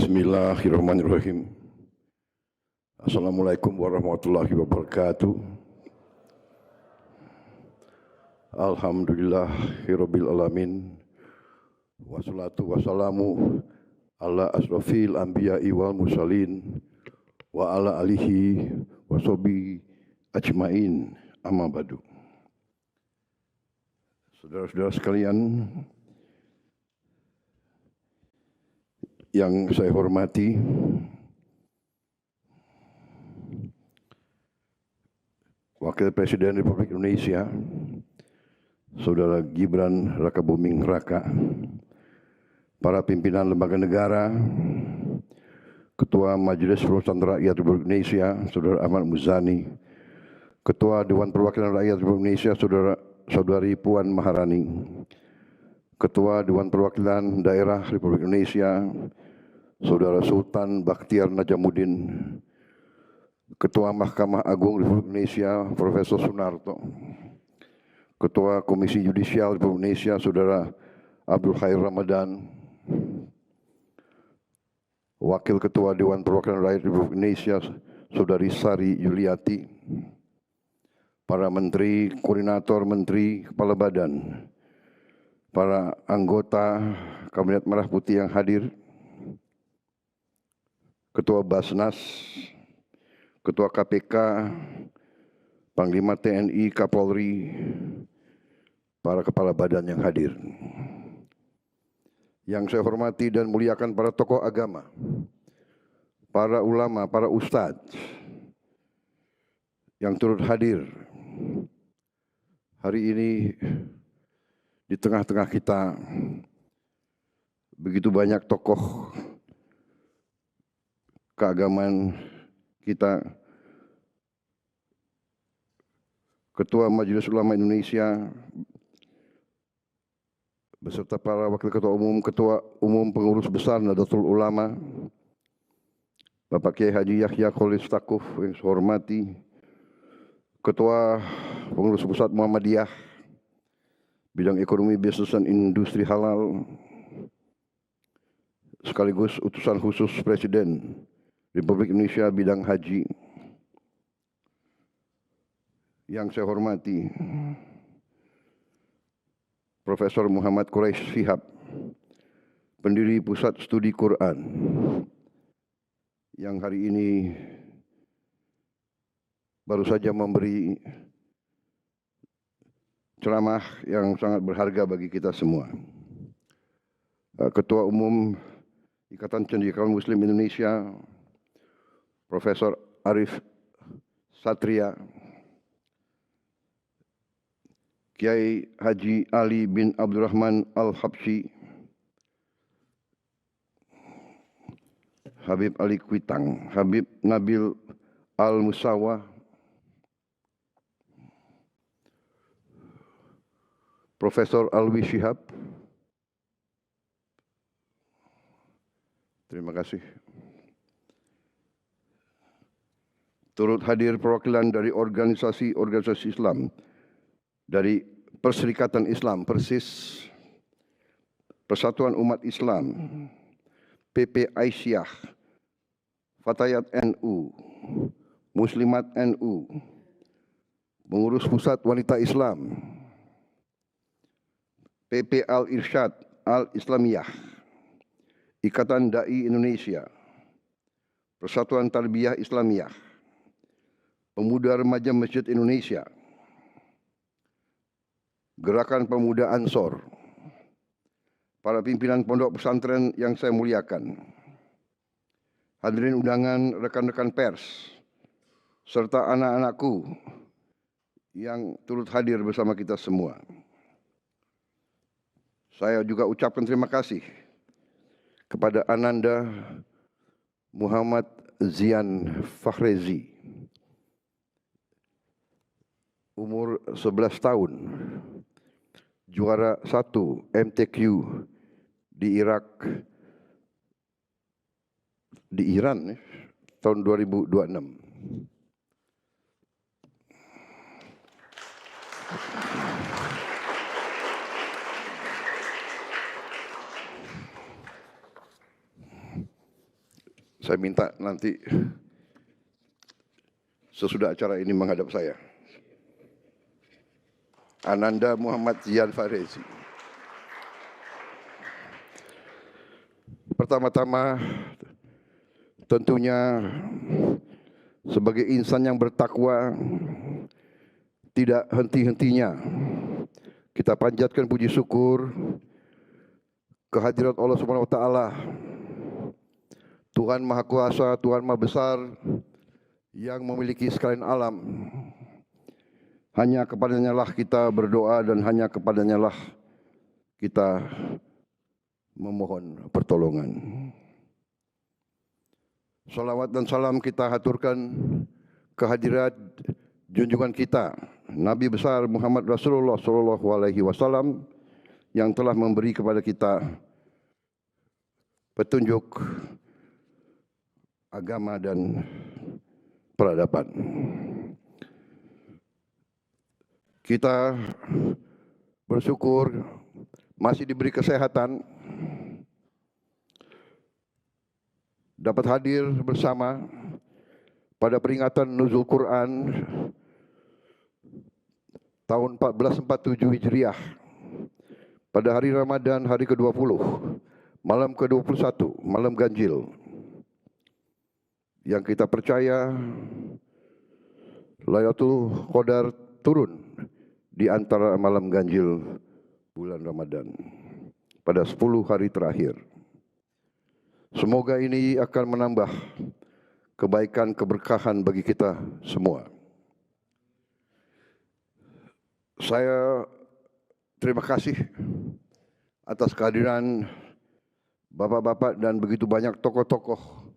Bismillahirrahmanirrahim. Assalamualaikum warahmatullahi wabarakatuh. Alhamdulillahirabbil alamin. Wassalatu wassalamu ala asrofil anbiya'i wal mursalin wa ala alihi wa sahbihi ajmain, amma ba'du. Saudara-saudara sekalian yang saya hormati, Wakil Presiden Republik Indonesia, Saudara Gibran Rakabuming Raka, para pimpinan lembaga negara, Ketua Majelis Permusyawaratan Rakyat Republik Indonesia, Saudara Ahmad Muzani, Ketua Dewan Perwakilan Rakyat Republik Indonesia, Saudari Puan Maharani, Ketua Dewan Perwakilan Daerah Republik Indonesia, Saudara Sultan Bakhtiar Najamuddin, Ketua Mahkamah Agung Republik Indonesia, Profesor Sunarto, Ketua Komisi Yudisial Republik Indonesia, Saudara Abdul Khair Ramadan, Wakil Ketua Dewan Perwakilan Rakyat Republik Indonesia, Saudari Sari Yuliati, para Menteri, Koordinator Menteri, Kepala Badan, para anggota Kabinet Merah Putih yang hadir, Ketua Basnas, Ketua KPK, Panglima TNI, Kapolri, para kepala badan yang hadir. Yang saya hormati dan muliakan para tokoh agama, para ulama, para ustadz yang turut hadir hari ini. Di tengah-tengah kita begitu banyak tokoh keagamaan kita, Ketua Majelis Ulama Indonesia beserta para wakil ketua umum, ketua umum pengurus besar Nahdlatul Ulama, Bapak Kiai Haji Yahya Khalil Stakuf yang saya hormati, Ketua Pengurus Pusat Muhammadiyah bidang ekonomi, bisnis dan industri halal, sekaligus utusan khusus Presiden Republik Indonesia bidang haji yang saya hormati, Profesor Muhammad Quraisy Shihab, pendiri Pusat Studi Quran, yang hari ini baru saja memberi ceramah yang sangat berharga bagi kita semua. Ketua Umum Ikatan Cendekiawan Muslim Indonesia, Profesor Arif Satria, Kiai Haji Ali bin Abdurrahman Al-Habsyi, Habib Ali Kuitang, Habib Nabil Al-Musawa, Profesor Alwi Shihab, terima kasih. Turut hadir perwakilan dari organisasi Islam, dari Perserikatan Islam, Persis, Persatuan Umat Islam, PP Aisyah, Fatayat NU, Muslimat NU, Pengurus Pusat Wanita Islam, PP Al-Irsyad Al-Islamiyah, Ikatan Dai Indonesia, Persatuan Tarbiyah Islamiyah, Pemuda Remaja Masjid Indonesia, Gerakan Pemuda Ansor, para pimpinan pondok pesantren yang saya muliakan, hadirin undangan, rekan-rekan pers, serta anak-anakku yang turut hadir bersama kita semua. Saya juga ucapkan terima kasih kepada Ananda Muhammad Zian Fakhrezi, umur 11 tahun, juara 1 MTQ di Iran tahun 2026. Saya minta nanti sesudah acara ini menghadap saya. Ananda Muhammad Zian Farezi. Pertama-tama tentunya sebagai insan yang bertakwa tidak henti-hentinya kita panjatkan puji syukur kehadirat Allah Subhanahu wa taala, Tuhan Maha Kuasa, Tuhan Maha Besar yang memiliki sekalian alam. Hanya kepadanya lah kita berdoa dan hanya kepadanya lah kita memohon pertolongan. Salawat dan salam kita haturkan kehadirat junjungan kita Nabi besar Muhammad Rasulullah sallallahu alaihi wasallam yang telah memberi kepada kita petunjuk agama dan peradaban. Kita bersyukur masih diberi kesehatan, dapat hadir bersama pada peringatan Nuzul Quran tahun 1447 Hijriah pada hari Ramadan hari ke-20, malam ke-21, malam ganjil, yang kita percaya Lailatul Qadar turun di antara malam ganjil bulan Ramadan pada 10 hari terakhir. Semoga ini akan menambah kebaikan, keberkahan bagi kita semua. Saya terima kasih atas kehadiran bapak-bapak dan begitu banyak tokoh-tokoh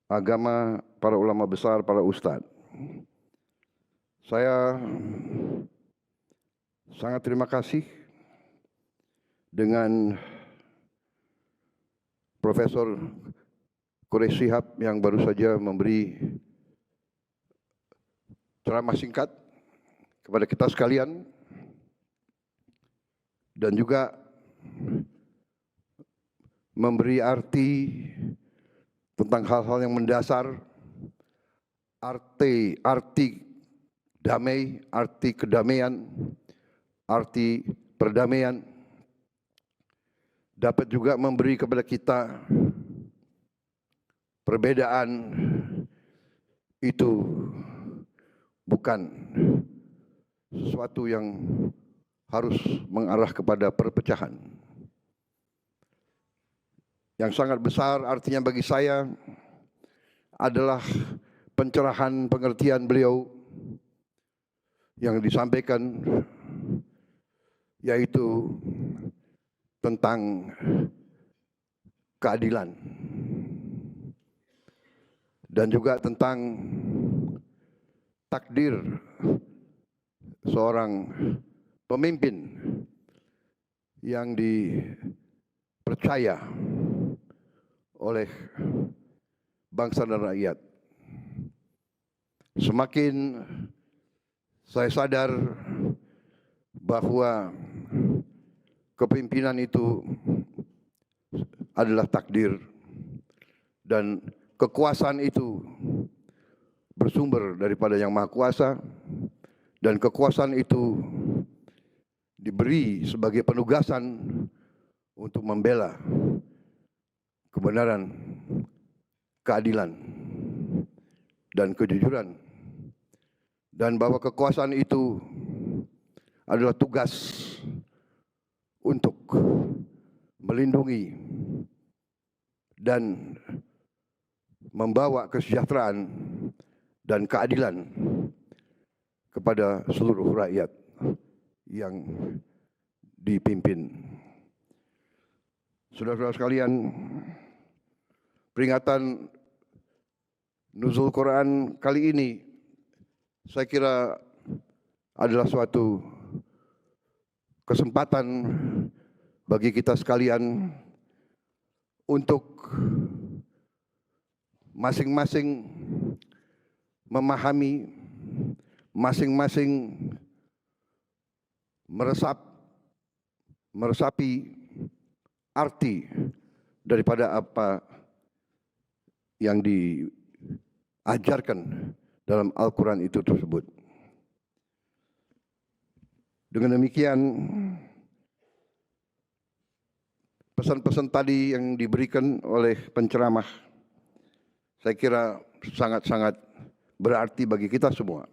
agama, para ulama besar, para ustadz. Saya sangat terima kasih dengan Profesor Quraish Shihab yang baru saja memberi ceramah singkat kepada kita sekalian dan juga memberi arti tentang hal-hal yang mendasar, arti damai, arti kedamaian, arti perdamaian, dapat juga memberi kepada kita perbedaan itu bukan sesuatu yang harus mengarah kepada perpecahan. Yang sangat besar artinya bagi saya adalah pencerahan pengertian beliau yang disampaikan, yaitu tentang keadilan dan juga tentang takdir seorang pemimpin yang dipercaya oleh bangsa dan rakyat. Semakin saya sadar bahwa kepemimpinan itu adalah takdir dan kekuasaan itu bersumber daripada Yang Maha Kuasa, dan kekuasaan itu diberi sebagai penugasan untuk membela kebenaran, keadilan, dan kejujuran, dan bahwa kekuasaan itu adalah tugas untuk melindungi dan membawa kesejahteraan dan keadilan kepada seluruh rakyat yang dipimpin. Saudara-saudara sekalian, peringatan Nuzul Quran kali ini saya kira adalah suatu kesempatan bagi kita sekalian untuk masing-masing memahami, masing-masing meresapi arti daripada apa yang diajarkan dalam Al-Quran itu tersebut. Dengan demikian, pesan-pesan tadi yang diberikan oleh penceramah, saya kira sangat-sangat berarti bagi kita semua.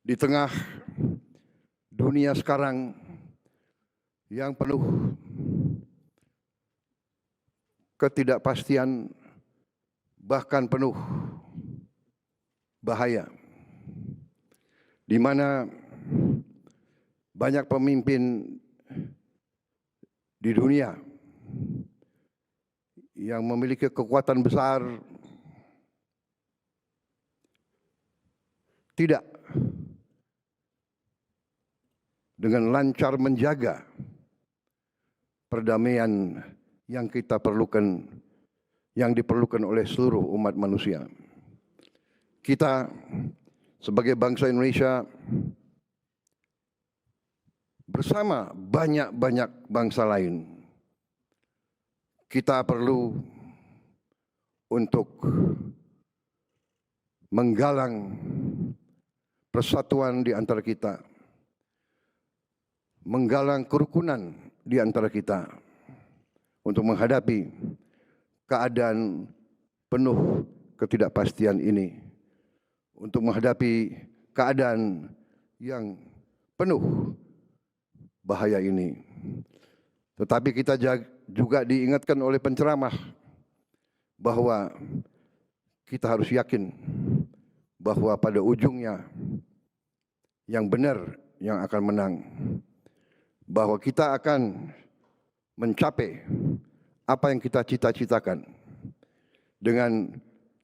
Di tengah dunia sekarang yang penuh ketidakpastian, bahkan penuh bahaya, di mana banyak pemimpin di dunia yang memiliki kekuatan besar tidak dengan lancar menjaga perdamaian yang kita perlukan, yang diperlukan oleh seluruh umat manusia. Kita sebagai bangsa Indonesia bersama banyak-banyak bangsa lain, kita perlu untuk menggalang persatuan di antara kita, menggalang kerukunan di antara kita untuk menghadapi keadaan penuh ketidakpastian ini, untuk menghadapi keadaan yang penuh bahaya ini. Tetapi kita juga diingatkan oleh penceramah bahwa kita harus yakin bahwa pada ujungnya yang benar yang akan menang, bahwa kita akan mencapai apa yang kita cita-citakan dengan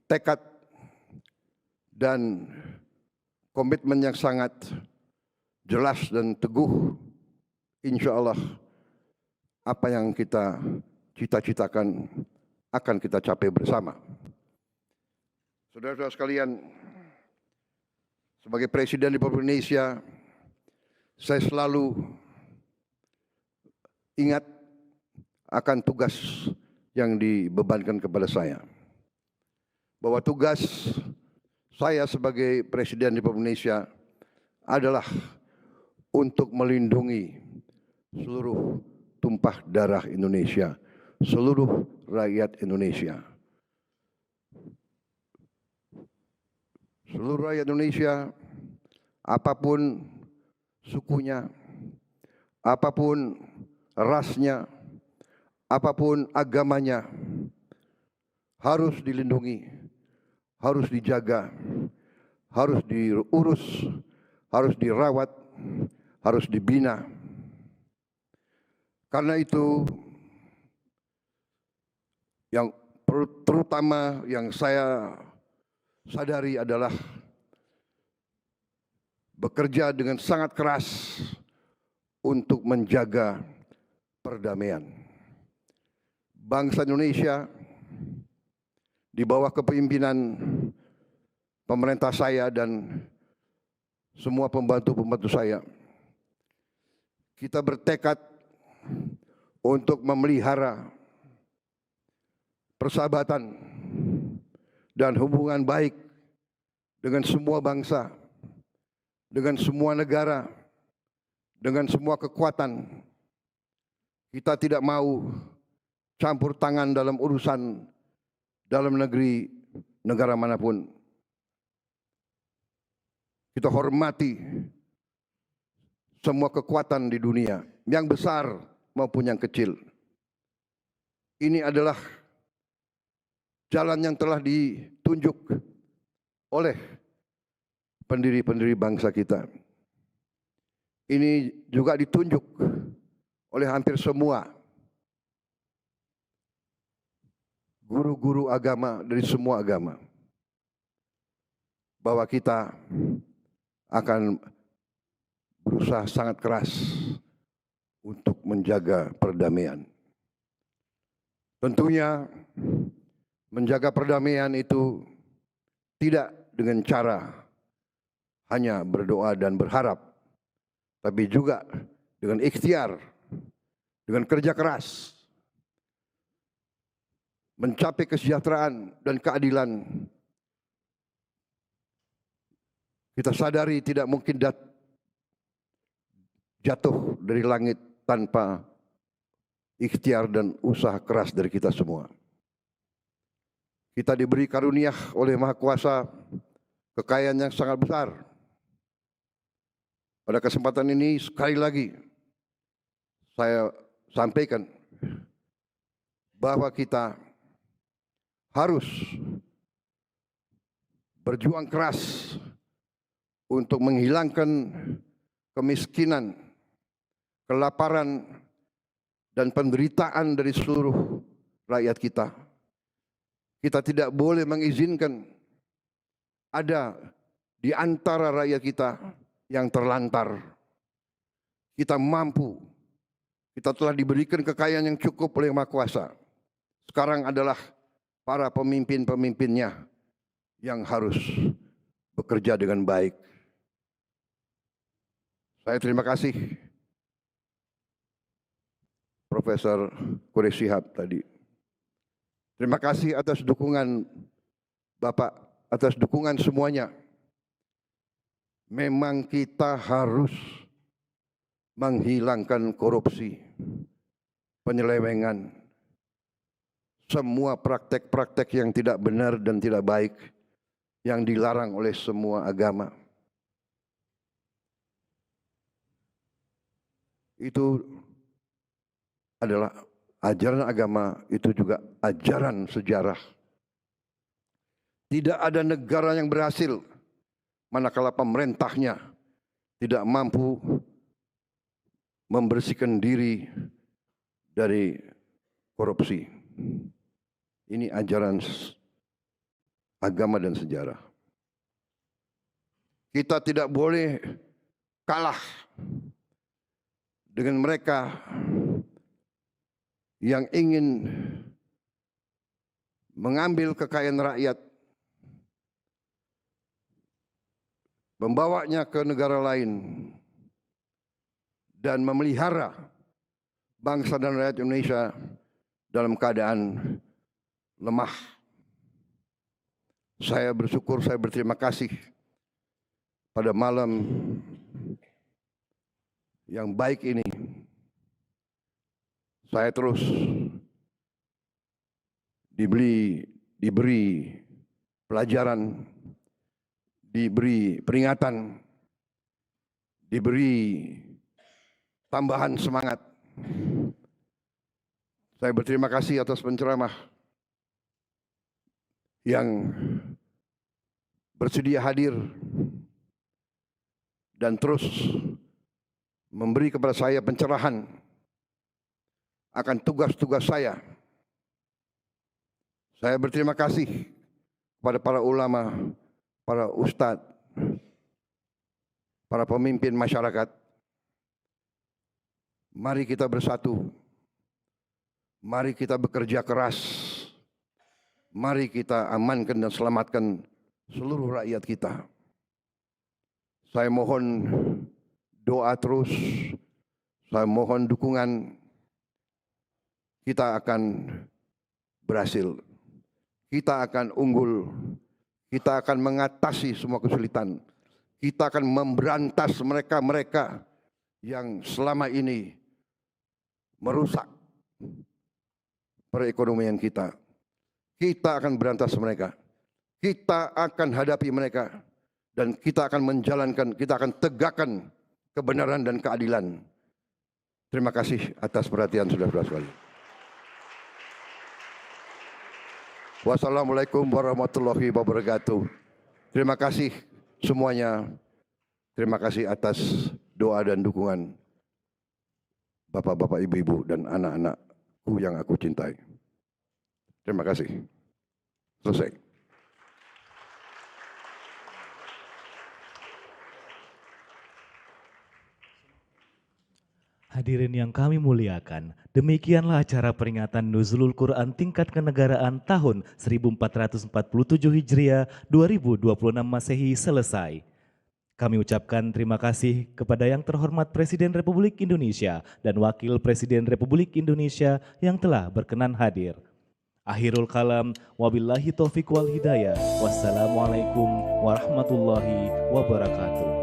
tekad dan komitmen yang sangat jelas dan teguh. Insya Allah apa yang kita cita-citakan akan kita capai bersama. Saudara-saudara sekalian, sebagai Presiden Republik Indonesia, saya selalu ingat akan tugas yang dibebankan kepada saya. Bahwa tugas saya sebagai Presiden Republik Indonesia adalah untuk melindungi seluruh tumpah darah Indonesia, seluruh rakyat Indonesia. Seluruh rakyat Indonesia, apapun sukunya, apapun rasnya, apapun agamanya, harus dilindungi, harus dijaga, harus diurus, harus dirawat, harus dibina. Karena itu, yang terutama yang saya sadari adalah bekerja dengan sangat keras untuk menjaga perdamaian. Bangsa Indonesia di bawah kepemimpinan pemerintah saya dan semua pembantu-pembantu saya, kita bertekad untuk memelihara persahabatan dan hubungan baik dengan semua bangsa, dengan semua negara, dengan semua kekuatan. Kita tidak mau campur tangan dalam urusan dalam negeri negara manapun. Kita hormati semua kekuatan di dunia, yang besar maupun yang kecil. Ini adalah jalan yang telah ditunjuk oleh pendiri-pendiri bangsa kita. Ini juga ditunjuk oleh hampir semua guru-guru agama dari semua agama, bahwa kita akan berusaha sangat keras untuk menjaga perdamaian. Tentunya menjaga perdamaian itu tidak dengan cara hanya berdoa dan berharap, tapi juga dengan ikhtiar, dengan kerja keras. mencapai kesejahteraan dan keadilan, kita sadari tidak mungkin jatuh dari langit tanpa ikhtiar dan usaha keras dari kita semua. Kita diberi karunia oleh Maha Kuasa kekayaan yang sangat besar. Pada kesempatan ini sekali lagi saya sampaikan bahwa kita harus berjuang keras untuk menghilangkan kemiskinan, kelaparan, dan penderitaan dari seluruh rakyat kita. Kita tidak boleh mengizinkan ada di antara rakyat kita yang terlantar. Kita mampu, kita telah diberikan kekayaan yang cukup oleh Maha Kuasa. Sekarang adalah para pemimpin-pemimpinnya yang harus bekerja dengan baik. Saya terima kasih Profesor Quraish Shihab tadi. Terima kasih atas dukungan Bapak, atas dukungan semuanya. Memang kita harus menghilangkan korupsi, penyelewengan, semua praktek-praktek yang tidak benar dan tidak baik yang dilarang oleh semua agama. Itu adalah ajaran agama, itu juga ajaran sejarah. Tidak ada negara yang berhasil manakala pemerintahnya tidak mampu membersihkan diri dari korupsi. Ini ajaran agama dan sejarah. Kita tidak boleh kalah dengan mereka yang ingin mengambil kekayaan rakyat, membawanya ke negara lain, dan memelihara bangsa dan rakyat Indonesia dalam keadaan lemah. Saya bersyukur, saya berterima kasih pada malam yang baik ini. Saya terus diberi pelajaran, diberi peringatan, diberi tambahan semangat. Saya berterima kasih atas penceramah yang bersedia hadir dan terus memberi kepada saya pencerahan akan tugas-tugas saya. Saya berterima kasih kepada para ulama, para ustadz, para pemimpin masyarakat. Mari kita bersatu, mari kita bekerja keras, mari kita amankan dan selamatkan seluruh rakyat kita. Saya mohon doa terus, saya mohon dukungan. Kita akan berhasil, kita akan unggul, kita akan mengatasi semua kesulitan, kita akan memberantas mereka-mereka yang selama ini merusak perekonomian kita. Kita akan berantas mereka, kita akan hadapi mereka, dan kita akan menjalankan, kita akan tegakkan kebenaran dan keadilan. Terima kasih atas perhatian saudara-saudara sekalian. Wassalamualaikum warahmatullahi wabarakatuh. Terima kasih semuanya. Terima kasih atas doa dan dukungan bapak-bapak, ibu-ibu, dan anak-anakku yang aku cintai. Terima kasih. Selesai. Hadirin yang kami muliakan, demikianlah acara peringatan Nuzulul Quran tingkat kenegaraan tahun 1447 Hijriah 2026 Masehi selesai. Kami ucapkan terima kasih kepada yang terhormat Presiden Republik Indonesia dan Wakil Presiden Republik Indonesia yang telah berkenan hadir. Akhirul kalam, wabillahi taufiq wal hidayah. Wassalamualaikum warahmatullahi wabarakatuh.